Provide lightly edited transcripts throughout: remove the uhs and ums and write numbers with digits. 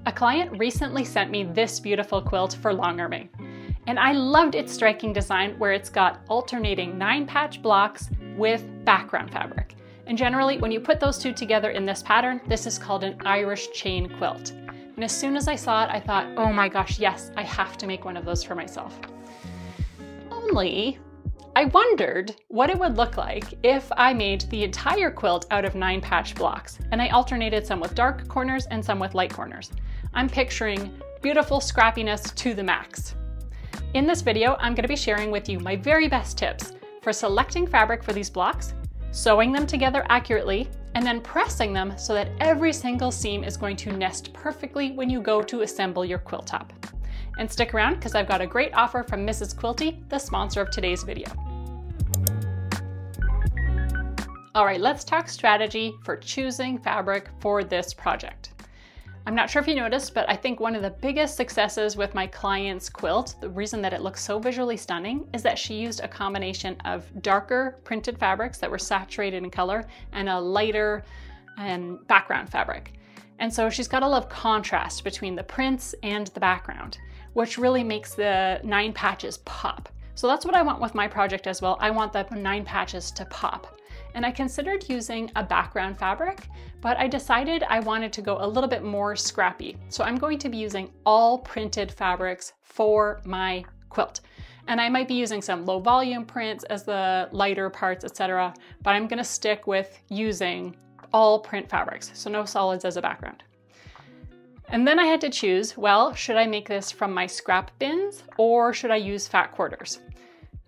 A client recently sent me this beautiful quilt for long arming, and I loved its striking design where it's got alternating 9-patch blocks with background fabric. And generally, when you put those two together in this pattern, this is called an Irish chain quilt. And as soon as I saw it, I thought, oh my gosh, yes, I have to make one of those for myself. Only, I wondered what it would look like if I made the entire quilt out of 9-patch blocks, and I alternated some with dark corners and some with light corners. I'm picturing beautiful scrappiness to the max. In this video, I'm going to be sharing with you my very best tips for selecting fabric for these blocks, sewing them together accurately, and then pressing them so that every single seam is going to nest perfectly when you go to assemble your quilt top. And stick around because I've got a great offer from Mrs. Quilty, the sponsor of today's video. All right, let's talk strategy for choosing fabric for this project. I'm not sure if you noticed, but I think one of the biggest successes with my client's quilt, the reason that it looks so visually stunning, is that she used a combination of darker printed fabrics that were saturated in color and a lighter background fabric. And so she's got a lot of contrast between the prints and the background, which really makes the 9 patches pop. So that's what I want with my project as well. I want the 9 patches to pop. And I considered using a background fabric, but I decided I wanted to go a little bit more scrappy. So I'm going to be using all printed fabrics for my quilt. And I might be using some low volume prints as the lighter parts, etc. But I'm gonna stick with using all print fabrics, so no solids as a background. And then I had to choose, well, should I make this from my scrap bins or should I use fat quarters?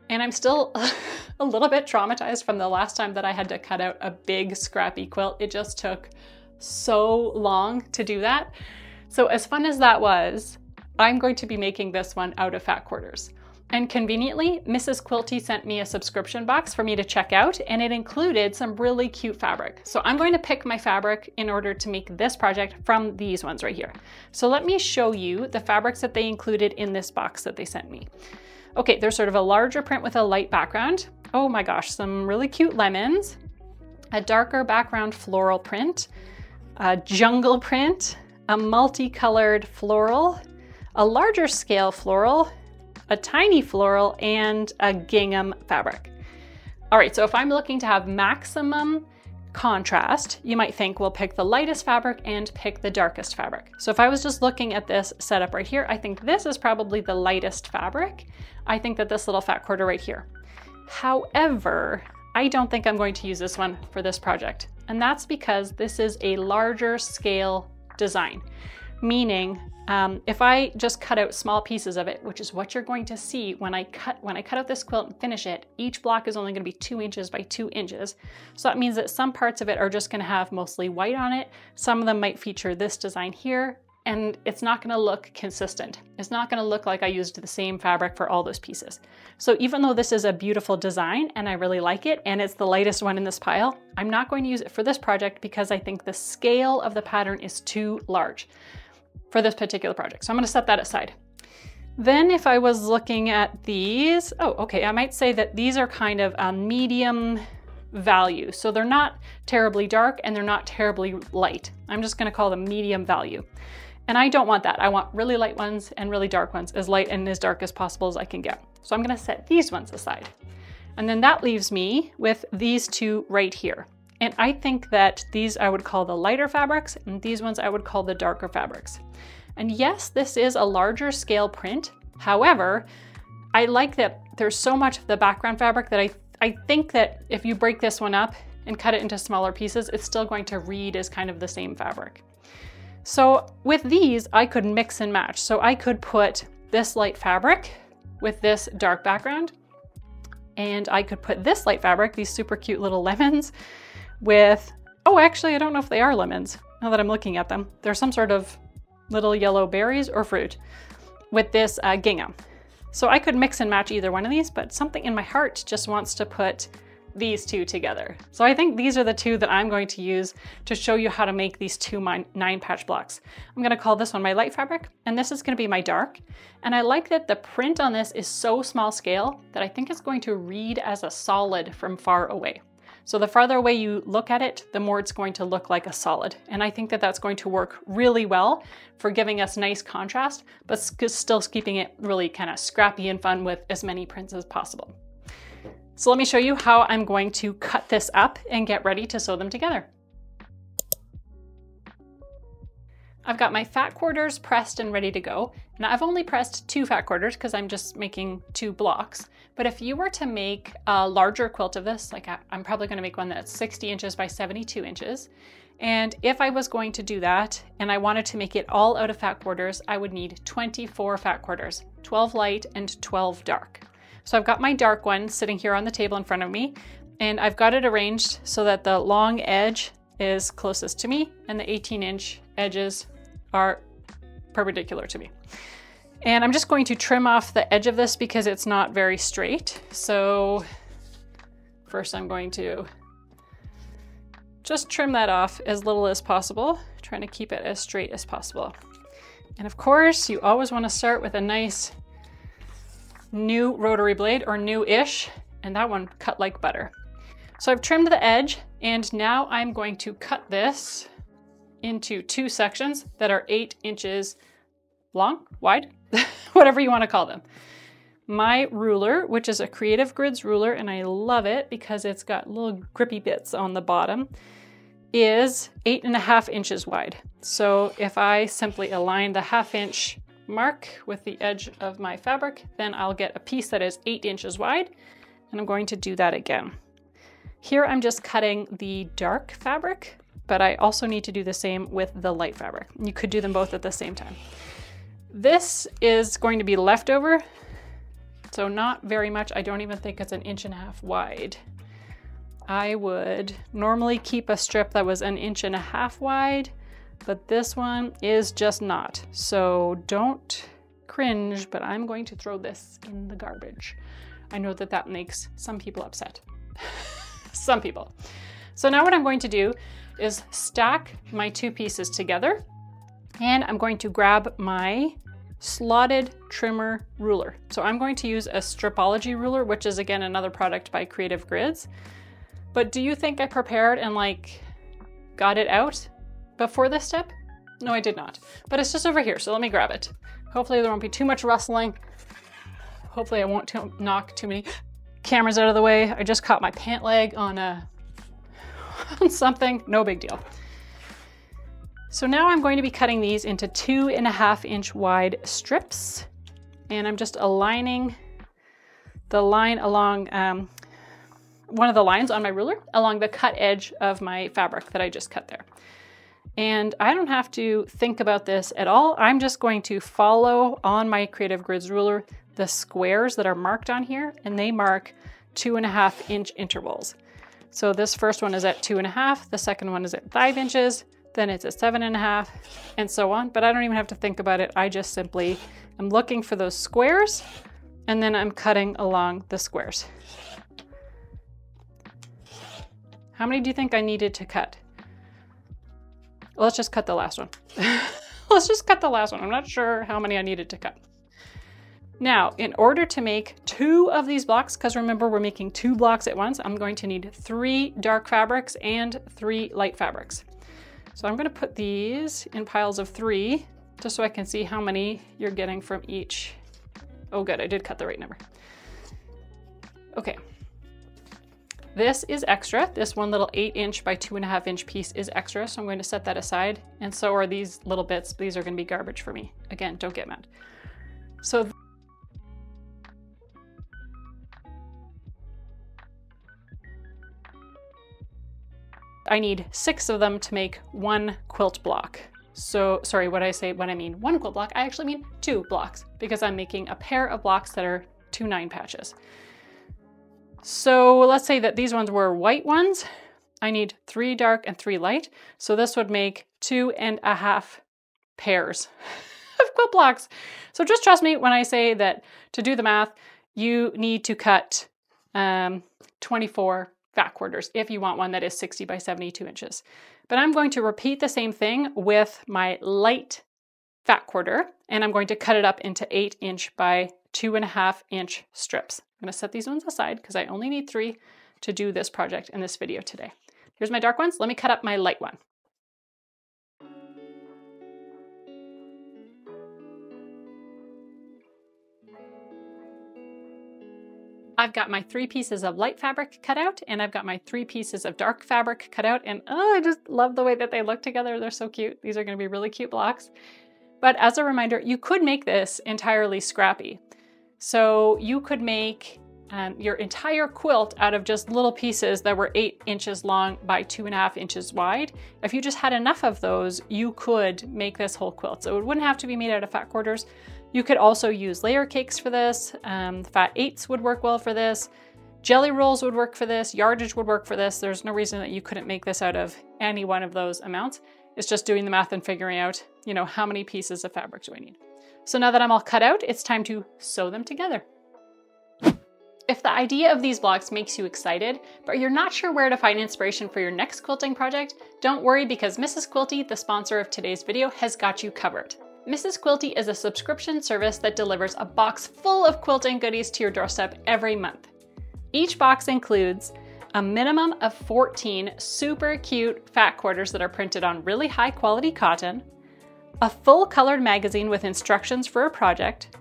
And I'm still a little bit traumatized from the last time that I had to cut out a big scrappy quilt. It just took so long to do that. So as fun as that was, I'm going to be making this one out of fat quarters. And conveniently, Mrs. Quilty sent me a subscription box for me to check out, and it included some really cute fabric. So I'm going to pick my fabric in order to make this project from these ones right here. So let me show you the fabrics that they included in this box that they sent me. Okay, there's sort of a larger print with a light background. Oh my gosh, some really cute lemons, a darker background floral print, a jungle print, a multicolored floral, a larger scale floral, a tiny floral, and a gingham fabric. All right, so if I'm looking to have maximum contrast, you might think, well, pick the lightest fabric and pick the darkest fabric. So if I was just looking at this setup right here, I think this is probably the lightest fabric. I think that this little fat quarter right here. However, I don't think I'm going to use this one for this project. And that's because this is a larger scale design, meaning if I just cut out small pieces of it, which is what you're going to see when I cut out this quilt and finish it, each block is only going to be 2 inches by 2 inches. So that means that some parts of it are just going to have mostly white on it. Some of them might feature this design here, and it's not going to look consistent. It's not going to look like I used the same fabric for all those pieces. So even though this is a beautiful design and I really like it, and it's the lightest one in this pile, I'm not going to use it for this project because I think the scale of the pattern is too large for this particular project. So I'm going to set that aside. Then if I was looking at these, oh, okay, I might say that these are kind of a medium value. So they're not terribly dark and they're not terribly light. I'm just going to call them medium value. And I don't want that. I want really light ones and really dark ones, as light and as dark as possible as I can get. So I'm going to set these ones aside. And then that leaves me with these two right here. And I think that these I would call the lighter fabrics, and these ones I would call the darker fabrics. And yes, this is a larger scale print. However, I like that there's so much of the background fabric that I think that if you break this one up and cut it into smaller pieces, it's still going to read as kind of the same fabric. So with these, I could mix and match. So I could put this light fabric with this dark background, and I could put this light fabric, these super cute little lemons, with, oh, actually, I don't know if they are lemons now that I'm looking at them. They're some sort of little yellow berries or fruit with this gingham. So I could mix and match either one of these, but something in my heart just wants to put these two together. So I think these are the two that I'm going to use to show you how to make these two 9-patch blocks. I'm going to call this one my light fabric, and this is going to be my dark. And I like that the print on this is so small scale that I think it's going to read as a solid from far away. So the farther away you look at it, the more it's going to look like a solid. And I think that that's going to work really well for giving us nice contrast, but still keeping it really kind of scrappy and fun with as many prints as possible. So let me show you how I'm going to cut this up and get ready to sew them together. I've got my fat quarters pressed and ready to go. Now I've only pressed 2 fat quarters because I'm just making 2 blocks. But if you were to make a larger quilt of this, like I'm probably going to make one that's 60 inches by 72 inches. And if I was going to do that and I wanted to make it all out of fat quarters, I would need 24 fat quarters, 12 light and 12 dark. So I've got my dark one sitting here on the table in front of me, and I've got it arranged so that the long edge is closest to me and the 18-inch edges are perpendicular to me. And I'm just going to trim off the edge of this because it's not very straight. So first I'm going to just trim that off as little as possible, trying to keep it as straight as possible. And of course, you always want to start with a nice new rotary blade, or new-ish, and that one cut like butter. So I've trimmed the edge, and now I'm going to cut this into 2 sections that are 8 inches long, wide, whatever you want to call them. My ruler, which is a Creative Grids ruler, and I love it because it's got little grippy bits on the bottom, is 8.5 inches wide. So if I simply align the 1/2 inch mark with the edge of my fabric, then I'll get a piece that is 8 inches wide, and I'm going to do that again. Here I'm just cutting the dark fabric, but I also need to do the same with the light fabric. You could do them both at the same time. This is going to be leftover, so not very much. I don't even think it's 1.5 inches wide. I would normally keep a strip that was 1.5 inches wide, but this one is just not. So don't cringe, but I'm going to throw this in the garbage. I know that that makes some people upset. Some people. So now what I'm going to do is stack my 2 pieces together, and I'm going to grab my slotted trimmer ruler. So I'm going to use a Stripology ruler, which is again another product by Creative Grids. But do you think I prepared and like got it out before this step? No, I did not. But it's just over here, so let me grab it. Hopefully there won't be too much rustling. Hopefully I won't knock too many cameras out of the way. I just caught my pant leg on something, no big deal. So now I'm going to be cutting these into 2.5 inch wide strips, and I'm just aligning the line along one of the lines on my ruler along the cut edge of my fabric that I just cut there. And I don't have to think about this at all. I'm just going to follow on my Creative Grids ruler the squares that are marked on here, and they mark 2.5 inch intervals. So this first one is at 2.5, the second one is at 5 inches, then it's at 7.5, and so on. But I don't even have to think about it. I just simply am looking for those squares, and then I'm cutting along the squares. How many do you think I needed to cut? Let's just cut the last one. Let's just cut the last one. I'm not sure how many I needed to cut. Now, in order to make 2 of these blocks, because remember we're making 2 blocks at once, I'm going to need 3 dark fabrics and 3 light fabrics. So I'm going to put these in piles of 3, just so I can see how many you're getting from each. Oh good, I did cut the right number. Okay. This is extra. This one little 8 inch by 2.5 inch piece is extra, so I'm going to set that aside. And so are these little bits. These are going to be garbage for me. Again, don't get mad. So I need 6 of them to make 1 quilt block. So, sorry, when I mean 1 quilt block, I actually mean 2 blocks, because I'm making a pair of blocks that are 2 9 patches. So let's say that these ones were white ones. I need 3 dark and 3 light. So this would make 2.5 pairs of quilt blocks. So just trust me when I say that to do the math, you need to cut 24 fat quarters if you want one that is 60 by 72 inches. But I'm going to repeat the same thing with my light fat quarter, and I'm going to cut it up into 8 inch by 2.5 inch strips. I'm going to set these ones aside because I only need 3, to do this project in this video today. Here's my dark ones. Let me cut up my light one. I've got my 3 pieces of light fabric cut out, and I've got my 3 pieces of dark fabric cut out, and oh, I just love the way that they look together. They're so cute. These are going to be really cute blocks. But as a reminder, you could make this entirely scrappy. So you could make your entire quilt out of just little pieces that were 8 inches long by 2.5 inches wide. If you just had enough of those, you could make this whole quilt. So it wouldn't have to be made out of fat quarters. You could also use layer cakes for this. Fat 8s would work well for this. Jelly rolls would work for this. Yardage would work for this. There's no reason that you couldn't make this out of any one of those amounts. It's just doing the math and figuring out, you know, how many pieces of fabric do I need. So now that I'm all cut out, it's time to sew them together. If the idea of these blocks makes you excited, but you're not sure where to find inspiration for your next quilting project, don't worry, because Mrs. Quilty, the sponsor of today's video, has got you covered. Mrs. Quilty is a subscription service that delivers a box full of quilting goodies to your doorstep every month. Each box includes a minimum of 14 super cute fat quarters that are printed on really high quality cotton, a full colored magazine with instructions for a project,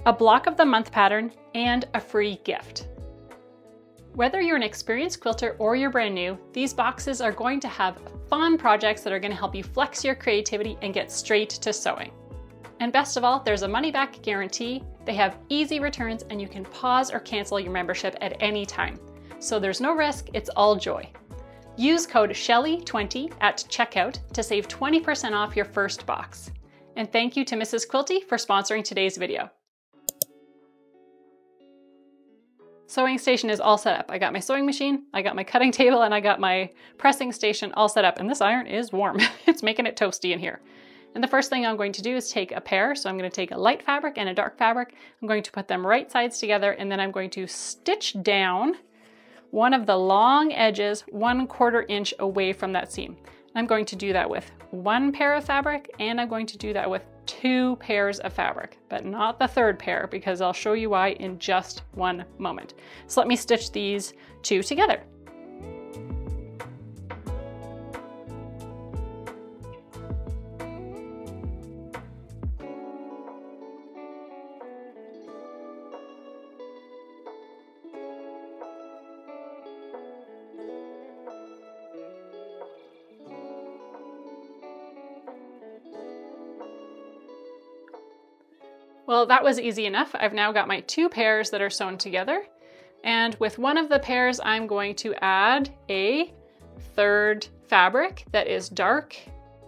a block of the month pattern, and a free gift. Whether you're an experienced quilter or you're brand new, these boxes are going to have fun projects that are going to help you flex your creativity and get straight to sewing. And best of all, there's a money-back guarantee, they have easy returns, and you can pause or cancel your membership at any time. So there's no risk, it's all joy. Use code SHELLY20 at checkout to save 20% off your first box. And thank you to Mrs. Quilty for sponsoring today's video. Sewing station is all set up. I got my sewing machine, I got my cutting table, and I got my pressing station all set up. And this iron is warm. It's making it toasty in here. And the first thing I'm going to do is take a pair. So I'm going to take a light fabric and a dark fabric. I'm going to put them right sides together, and then I'm going to stitch down one of the long edges 1/4 inch away from that seam. I'm going to do that with 1 pair of fabric, and I'm going to do that with 2 pairs of fabric, but not the 3rd pair, because I'll show you why in just one moment. So let me stitch these 2 together. Well, that was easy enough. I've now got my 2 pairs that are sewn together. And with one of the pairs, I'm going to add a 3rd fabric that is dark.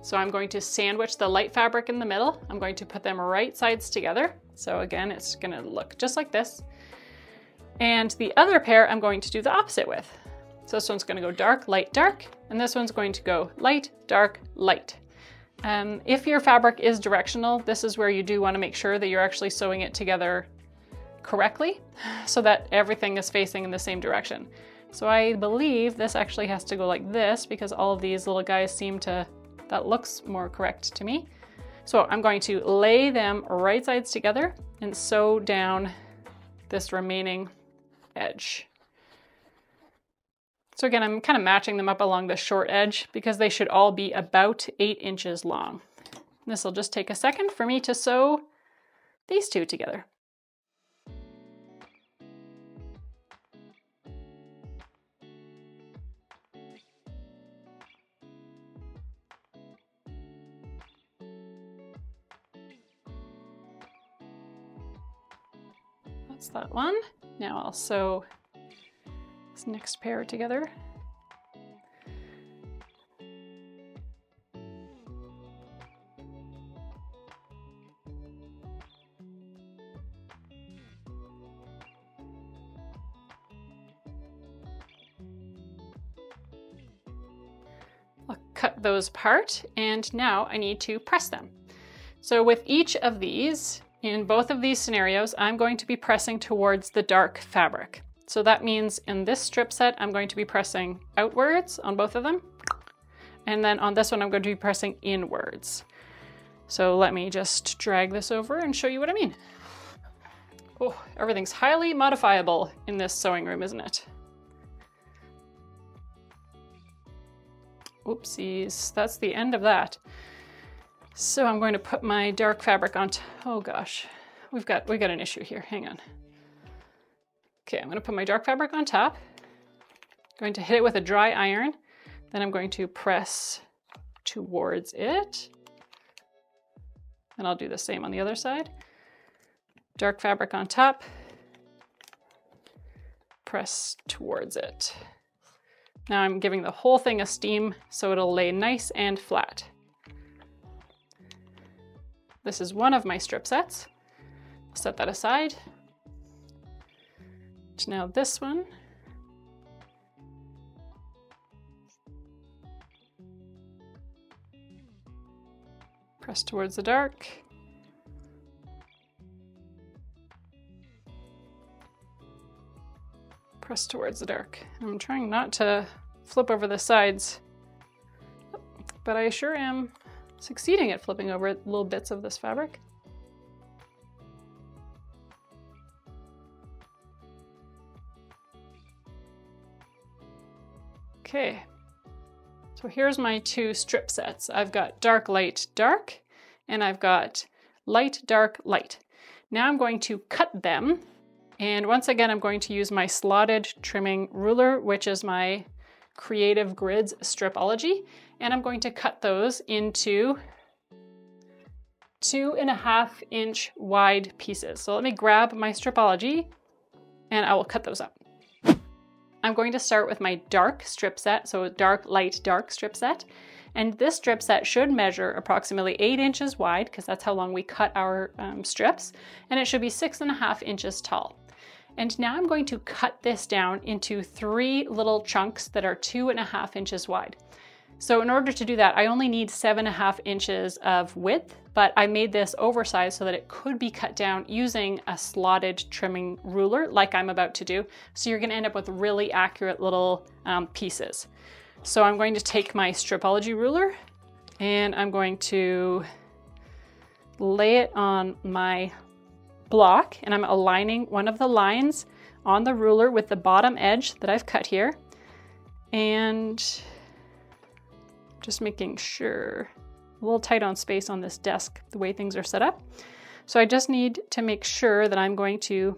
So I'm going to sandwich the light fabric in the middle. I'm going to put them right sides together. So again, it's gonna look just like this. And the other pair I'm going to do the opposite with. So this one's gonna go dark, light, dark, and this one's going to go light, dark, light. If your fabric is directional, this is where you do want to make sure that you're actually sewing it together correctly so that everything is facing in the same direction. So I believe this actually has to go like this because all of these little guys seem to, that looks more correct to me. So I'm going to lay them right sides together and sew down this remaining edge. So again, I'm kind of matching them up along the short edge because they should all be about 8 inches long. This will just take a second for me to sew these 2 together. That's that one. Now I'll sew this next pair together. I'll cut those apart, and now I need to press them. So with each of these, in both of these scenarios, I'm going to be pressing towards the dark fabric. So that means in this strip set, I'm going to be pressing outwards on both of them. And then on this one, I'm going to be pressing inwards. So let me just drag this over and show you what I mean. Oh, everything's highly modifiable in this sewing room, isn't it? Oopsies, that's the end of that. So I'm going to put my dark fabric on, oh gosh, we got an issue here, hang on. Okay, I'm gonna put my dark fabric on top. Going to hit it with a dry iron. Then I'm going to press towards it. And I'll do the same on the other side. Dark fabric on top. Press towards it. Now I'm giving the whole thing a steam so it'll lay nice and flat. This is one of my strip sets. Set that aside. Now this one. Press towards the dark. Press towards the dark. I'm trying not to flip over the sides, but I sure am succeeding at flipping over little bits of this fabric. Okay, so here's my two strip sets. I've got dark, light, dark, and I've got light, dark, light. Now I'm going to cut them, and once again I'm going to use my slotted trimming ruler, which is my Creative Grids Stripology, and I'm going to cut those into 2.5-inch wide pieces. So let me grab my Stripology and I will cut those up. I'm going to start with my dark strip set, so dark, light, dark strip set. And this strip set should measure approximately 8 inches wide, because that's how long we cut our strips, and it should be 6.5 inches tall. And now I'm going to cut this down into 3 little chunks that are 2.5 inches wide. So in order to do that, I only need 7.5 inches of width, but I made this oversized so that it could be cut down using a slotted trimming ruler like I'm about to do. So you're gonna end up with really accurate little pieces. So I'm going to take my Stripology ruler and I'm going to lay it on my block, and I'm aligning one of the lines on the ruler with the bottom edge that I've cut here. And just making sure, a little tight on space on this desk, the way things are set up. So I just need to make sure that I'm going to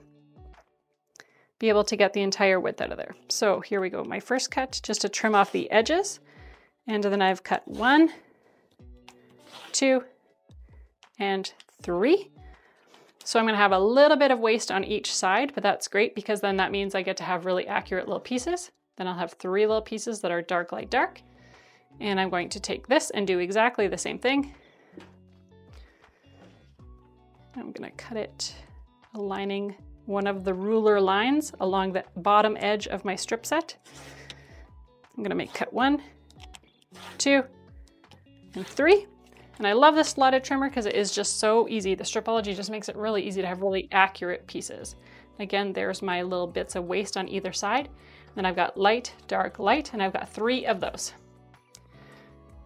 be able to get the entire width out of there. So here we go, my first cut, just to trim off the edges. And then I've cut 1, 2, and 3. So I'm gonna have a little bit of waste on each side, but that's great because then that means I get to have really accurate little pieces. Then I'll have 3 little pieces that are dark, light, dark. And I'm going to take this and do exactly the same thing. I'm gonna cut it, aligning one of the ruler lines along the bottom edge of my strip set. I'm gonna make cut 1, 2, and 3. And I love this slotted trimmer because it is just so easy. The Stripology just makes it really easy to have really accurate pieces. Again, there's my little bits of waste on either side. Then I've got light, dark, light, and I've got 3 of those.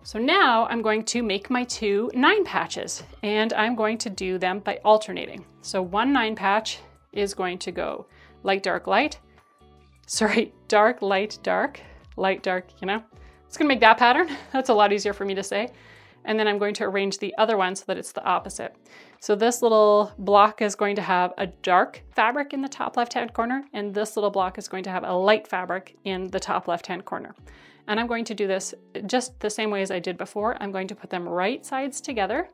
So now I'm going to make my 2 9 patches, and I'm going to do them by alternating. So one 9 patch is going to go light, dark, light. Sorry, dark, light, dark, light, dark, you know? It's gonna make that pattern. That's a lot easier for me to say. And then I'm going to arrange the other one so that it's the opposite. So this little block is going to have a dark fabric in the top left-hand corner, and this little block is going to have a light fabric in the top left-hand corner. And I'm going to do this just the same way as I did before. I'm going to put them right sides together,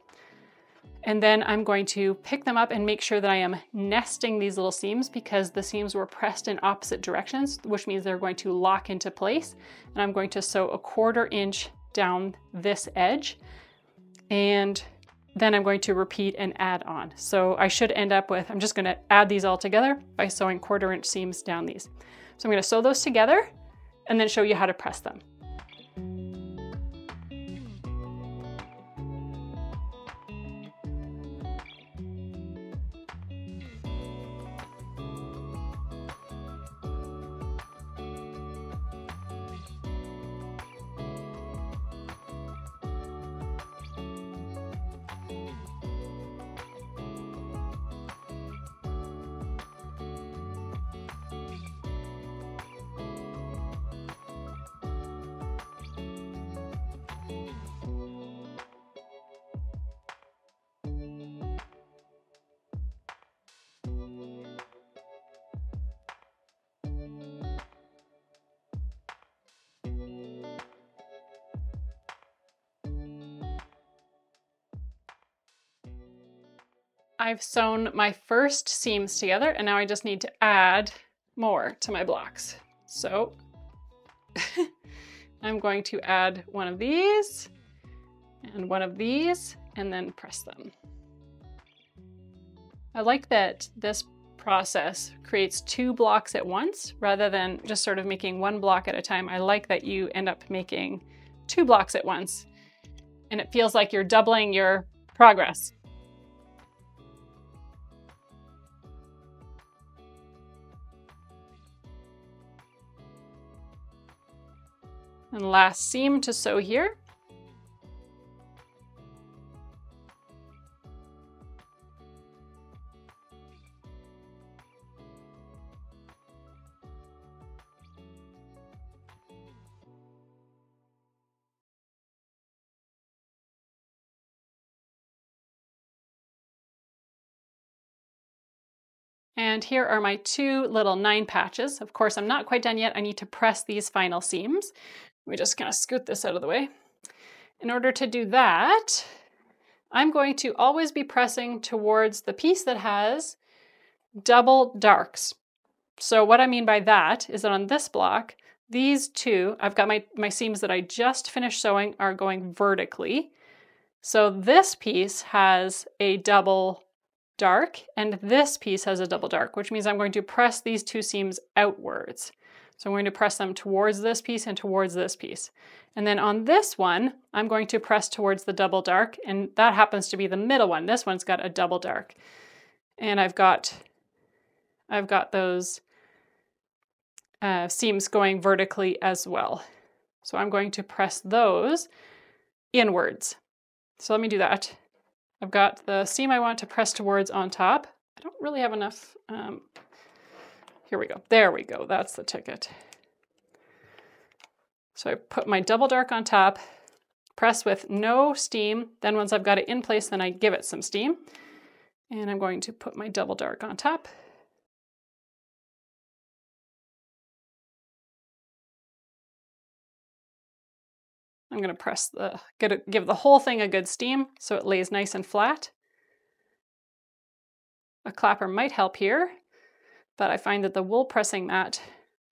and then I'm going to pick them up and make sure that I am nesting these little seams because the seams were pressed in opposite directions, which means they're going to lock into place. And I'm going to sew a 1/4 inch down this edge, and then I'm going to repeat and add on. So I should end up with, I'm just gonna add these all together by sewing 1/4 inch seams down these. So I'm gonna sew those together and then show you how to press them. I've sewn my first seams together, and now I just need to add more to my blocks. So I'm going to add one of these and one of these and then press them. I like that this process creates 2 blocks at once rather than just sort of making 1 block at a time. I like that you end up making 2 blocks at once, and it feels like you're doubling your progress. And last seam to sew here. And here are my 2 little 9 patches. Of course, I'm not quite done yet. I need to press these final seams. Let me just kind of scoot this out of the way. In order to do that, I'm going to always be pressing towards the piece that has double darks. So what I mean by that is that on this block, these 2, I've got my seams that I just finished sewing are going vertically. So this piece has a double dark and this piece has a double dark, which means I'm going to press these 2 seams outwards. So I'm going to press them towards this piece and towards this piece. And then on this one, I'm going to press towards the double dark, and that happens to be the middle one. This one's got a double dark. And I've got those seams going vertically as well. So I'm going to press those inwards. So let me do that. I've got the seam I want to press towards on top. I don't really have enough. Here we go. There we go. That's the ticket. So I put my double dark on top, press with no steam. Then once I've got it in place, then I give it some steam. And I'm going to put my double dark on top. I'm going to press give the whole thing a good steam so it lays nice and flat. A clapper might help here, but I find that the wool pressing mat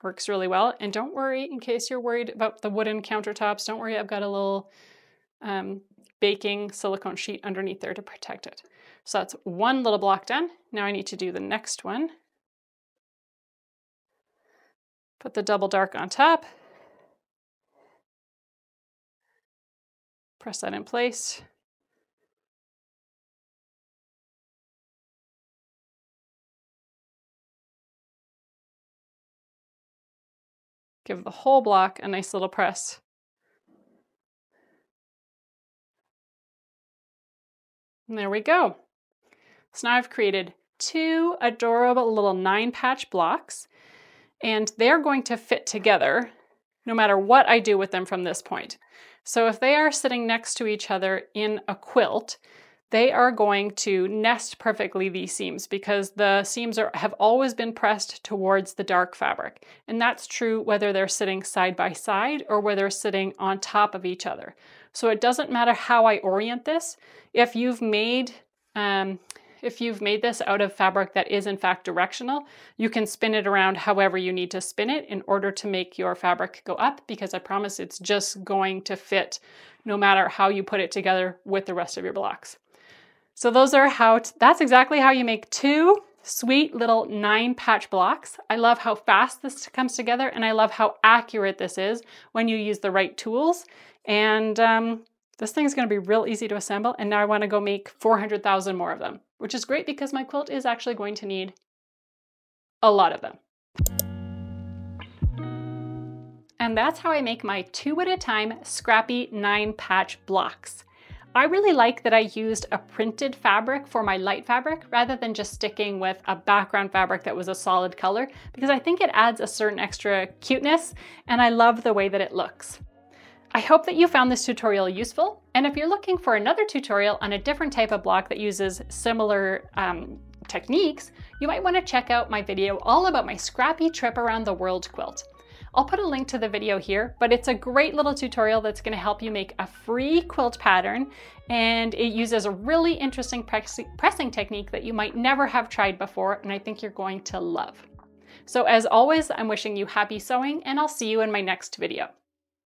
works really well. And don't worry, in case you're worried about the wooden countertops, don't worry, I've got a little baking silicone sheet underneath there to protect it. So that's 1 little block done. Now I need to do the next one. Put the double dark on top. Press that in place. Give the whole block a nice little press. And there we go. So now I've created 2 adorable little 9-patch blocks, and they're going to fit together no matter what I do with them from this point. So if they are sitting next to each other in a quilt, they are going to nest perfectly, these seams, because the seams have always been pressed towards the dark fabric. And that's true whether they're sitting side by side or whether they're sitting on top of each other. So it doesn't matter how I orient this. If you've made this out of fabric that is in fact directional, you can spin it around however you need to spin it in order to make your fabric go up, because I promise it's just going to fit no matter how you put it together with the rest of your blocks. So that's exactly how you make 2 sweet little 9-patch blocks. I love how fast this comes together, and I love how accurate this is when you use the right tools. And this thing's going to be real easy to assemble, and now I want to go make 400,000 more of them, which is great because my quilt is actually going to need a lot of them. And that's how I make my 2 at a time scrappy 9-patch blocks. I really like that I used a printed fabric for my light fabric rather than just sticking with a background fabric that was a solid color, because I think it adds a certain extra cuteness, and I love the way that it looks. I hope that you found this tutorial useful, and if you're looking for another tutorial on a different type of block that uses similar techniques, you might want to check out my video all about my scrappy trip around the world quilt. I'll put a link to the video here, but it's a great little tutorial that's going to help you make a free quilt pattern, and it uses a really interesting pressing technique that you might never have tried before, and I think you're going to love. So as always, I'm wishing you happy sewing, and I'll see you in my next video.